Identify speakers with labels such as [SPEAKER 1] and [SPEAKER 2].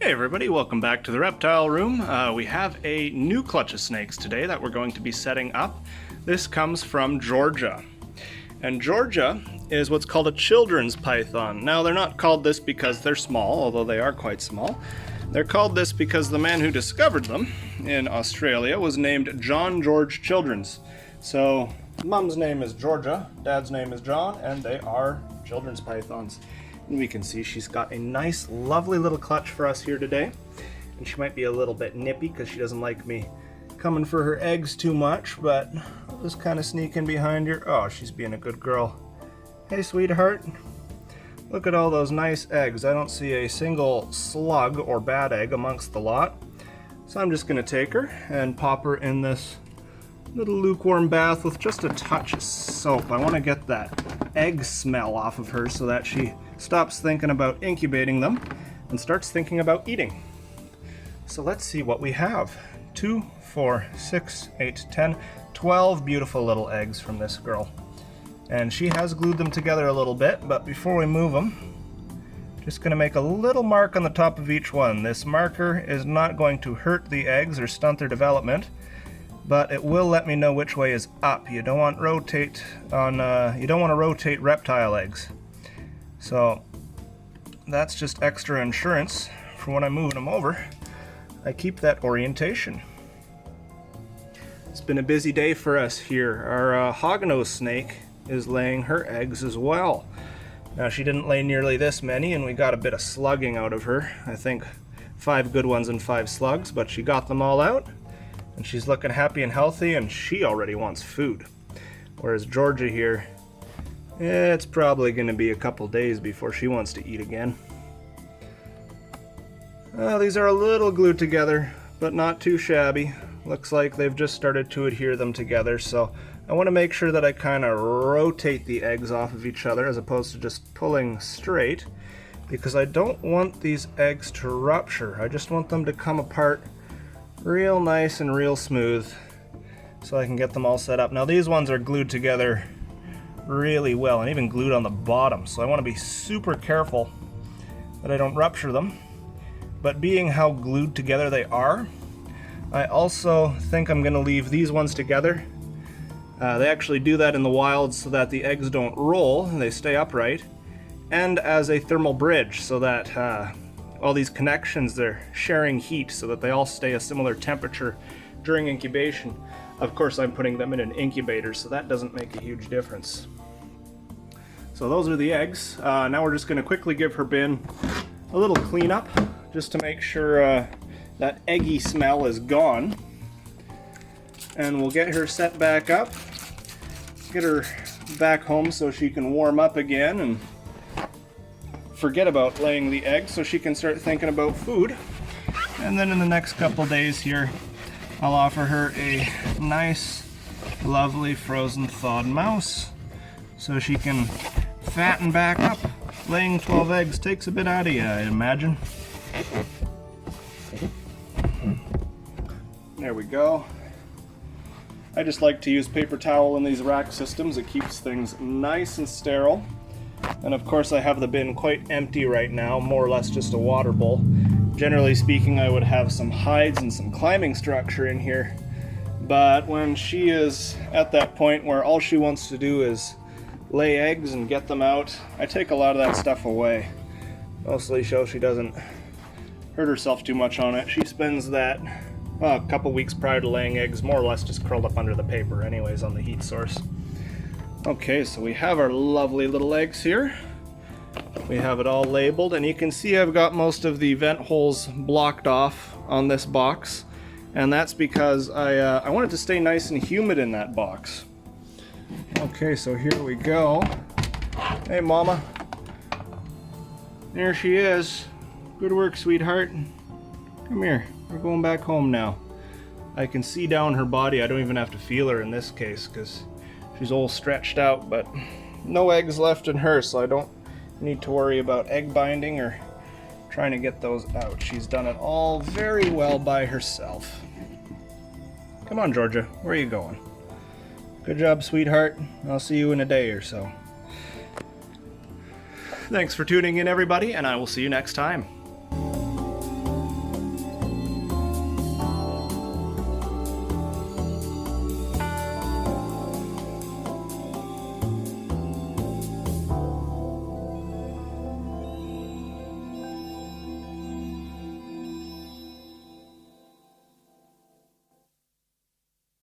[SPEAKER 1] Hey everybody, welcome back to the reptile room. We have a new clutch of snakes today that we're going to be setting up. This comes from Georgia. And Georgia is what's called a children's python. Now they're not called this because they're small, although they are quite small. They're called this because the man who discovered them in Australia was named John George Childrens. So mom's name is Georgia, dad's name is John, and they are children's pythons. And we can see she's got a nice, lovely little clutch for us here today. And she might be a little bit nippy because she doesn't like me coming for her eggs too much, but I'll just kind of sneak in behind her. Oh, she's being a good girl. Hey, sweetheart. Look at all those nice eggs. I don't see a single slug or bad egg amongst the lot. So I'm just going to take her and pop her in this little lukewarm bath with just a touch of soap. I want to get that egg smell off of her so that she stops thinking about incubating them and starts thinking about eating. So let's see what we have. 2, 4, 6, 8, 10, 12 beautiful little eggs from this girl. And she has glued them together a little bit, but before we move them, just going to make a little mark on the top of each one. This marker is not going to hurt the eggs or stunt their development, but it will let me know which way is up. You don't want to rotate reptile eggs. So that's just extra insurance for when I'm moving them over. I keep that orientation. It's been a busy day for us here. Our hognose snake is laying her eggs as well. Now she didn't lay nearly this many and we got a bit of slugging out of her. I think 5 good ones and 5 slugs, but she got them all out and she's looking happy and healthy and she already wants food. Whereas Georgia here, it's probably going to be a couple days before she wants to eat again. These are a little glued together, but not too shabby. Looks like they've just started to adhere them together, so I want to make sure that I kind of rotate the eggs off of each other as opposed to just pulling straight, because I don't want these eggs to rupture. I just want them to come apart real nice and real smooth so I can get them all set up. Now these ones are glued together really well and even glued on the bottom, so I want to be super careful that I don't rupture them. But being how glued together they are, I also think I'm going to leave these ones together. They actually do that in the wild so that the eggs don't roll and they stay upright, and as a thermal bridge so that all these connections, they're sharing heat so that they all stay a similar temperature during incubation. Of course I'm putting them in an incubator, so that doesn't make a huge difference. So those are the eggs. Now we're just going to quickly give her bin a little cleanup just to make sure that eggy smell is gone. And we'll get her set back up, get her back home so she can warm up again and forget about laying the eggs so she can start thinking about food. And then in the next couple days here, I'll offer her a nice, lovely frozen thawed mouse so she can fatten back up. Laying 12 eggs takes a bit out of you, I imagine. There we go. I just like to use paper towel in these rack systems. It keeps things nice and sterile. And of course I have the bin quite empty right now, more or less just a water bowl. Generally speaking, I would have some hides and some climbing structure in here. But when she is at that point where all she wants to do is lay eggs and get them out, I take a lot of that stuff away. Mostly so she doesn't hurt herself too much on it. She spends that a couple weeks prior to laying eggs more or less just curled up under the paper anyways on the heat source. Okay, so we have our lovely little eggs here. We have it all labeled, and you can see I've got most of the vent holes blocked off on this box, and that's because I want it to stay nice and humid in that box. Okay, so here we go. Hey mama, there she is. Good work, sweetheart. Come here, we're going back home now. I can see down her body. I don't even have to feel her in this case because she's all stretched out, but no eggs left in her, so I don't need to worry about egg binding or trying to get those out. She's done it all very well by herself. Come on, Georgia, where are you going? Good job, sweetheart. I'll see you in a day or so. Thanks for tuning in, everybody, and I will see you next time.